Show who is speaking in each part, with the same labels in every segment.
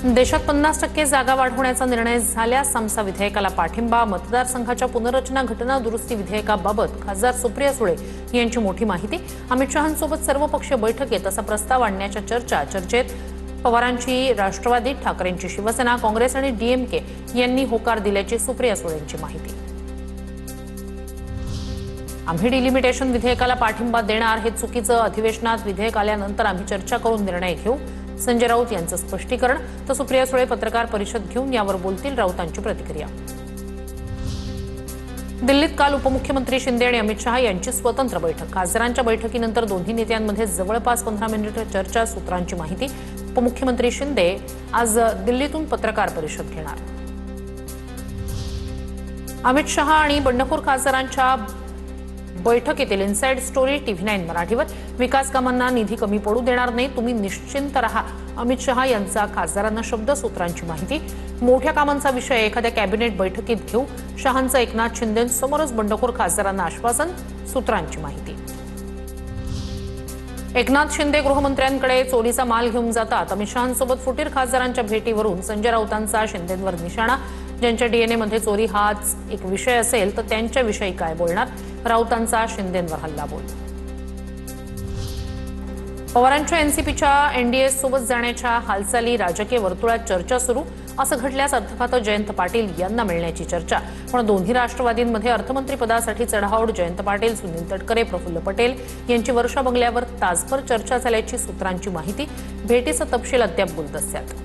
Speaker 1: देशात 50% जागा वाढवण्याचा निर्णय झाल्यास समसा विधेयकाला पाठिंबा. मतदारसंघाच्या पुनर्रचना घटना दुरुस्ती विधेयकाबाबत खासदार सुप्रिया सुळे यांची मोठी माहिती. अमित शहांसोबत सर्वपक्षीय बैठकीत असा प्रस्ताव आणण्याच्या चर्चेत पवारांची राष्ट्रवादी, ठाकरेंची शिवसेना, काँग्रेस आणि डीएमके यांनी होकार दिल्याची सुप्रिया सुळेंची माहिती. आम्ही डिलिमिटेशन विधेयकाला पाठिंबा देणार हे चुकीचं. अधिवेशनात विधेयक आल्यानंतर आम्ही चर्चा करून निर्णय घेऊ. संजय राऊत यांचं स्पष्टीकरण. तर सुप्रिया सुळे पत्रकार परिषद घेऊन यावर बोलतील. राऊतांची प्रतिक्रिया. दिल्लीत काल उपमुख्यमंत्री शिंदे आणि अमित शहा यांची स्वतंत्र बैठक. खासदारांच्या बैठकीनंतर दोन्ही नेत्यांमध्ये जवळपास 15 मिनिटं चर्चा. सूत्रांची माहिती. उपमुख्यमंत्री शिंदे आज दिल्लीतून पत्रकार परिषद घेणार. अमित शहा आणि बंडखोर खासदारांच्या बैठकीतील इनसाइड स्टोरी TV9 मराठीवर. विकास कामांना निधी कमी पडू देणार नाही, तुम्ही निश्चिंत रहा, अमित शहा यांचा खासदारांना शब्द. सूत्रांची माहिती. मोठ्या कामांचा विषय एखाद्या कॅबिनेट बैठकीत घेऊ. शहांचं एकनाथ शिंदेंसमोरच बंडखोर खासदारांना आश्वासन. सूत्रांची माहिती. एकनाथ शिंदे गृहमंत्र्यांकडे चोरीचा माल घेऊन जातात. अमित शहांसोबत फुटीर खासदारांच्या भेटीवरून संजय राऊतांचा शिंदेंवर निशाणा. ज्यांच्या डीएनएमध्ये चोरी हाच एक विषय असेल तर त्यांच्याविषयी काय बोलणार. राऊतांचा शिंदेंवर हल्लाबोल. पवारांच्या एनसीपीच्या एनडीए सोबत जाण्याच्या हालचाली. राजकीय वर्तुळात चर्चा सुरू. असं घडल्यास अर्थखातं जयंत पाटील यांना मिळण्याची चर्चा. पण दोन्ही राष्ट्रवादींमध्ये अर्थमंत्रीपदासाठी चढाओढ. जयंत पाटील, सुनील तटकरे, प्रफुल्ल पटेल यांची वर्षा बंगल्यावर तासभर चर्चा झाल्याची सूत्रांची माहिती. भेटीचा तपशील अद्याप गुलदस्त्यात.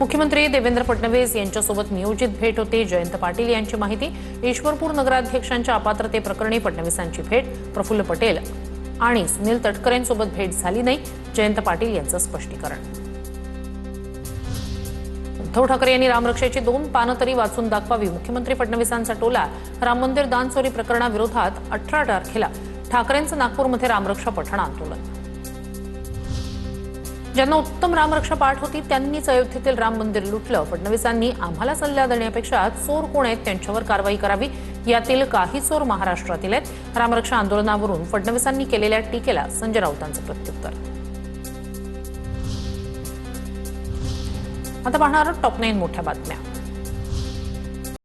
Speaker 1: मुख्यमंत्री देवेंद्र फडणवीस यांच्यासोबत नियोजित भेट होती. जयंत पाटील यांची माहिती. ईश्वरपूर नगराध्यक्षांच्या अपात्रतेप्रकरणी फडणवीसांची भेट. प्रफुल्ल पटेल आणि सुनील तटकरेंसोबत भेट झाली नाही. जयंत पाटील यांचं स्पष्टीकरण. उद्धव ठाकरे यांनी रामरक्षेची 2 पानं तरी वाचून दाखवावी. मुख्यमंत्री फडणवीसांचा टोला. राम मंदिर दान चोरी प्रकरणाविरोधात 18 तारखेला ठाकरेंचं नागपूरमध्ये रामरक्षा पठण आंदोलन. ज्यांना उत्तम रामरक्षा पाठ होती त्यांनीच अयोध्येतील राम मंदिर लुटलं. फडणवीसांनी आम्हाला सल्ला देण्यापेक्षा चोर कोण आहेत त्यांच्यावर कारवाई करावी. यातील काही चोर महाराष्ट्रातील आहेत. रामरक्षा आंदोलनावरून फडणवीसांनी केलेल्या टीकेला संजय राऊतांचं प्रत्युत्तर. आता पाहणार टॉप 9 मोठ्या बातम्या.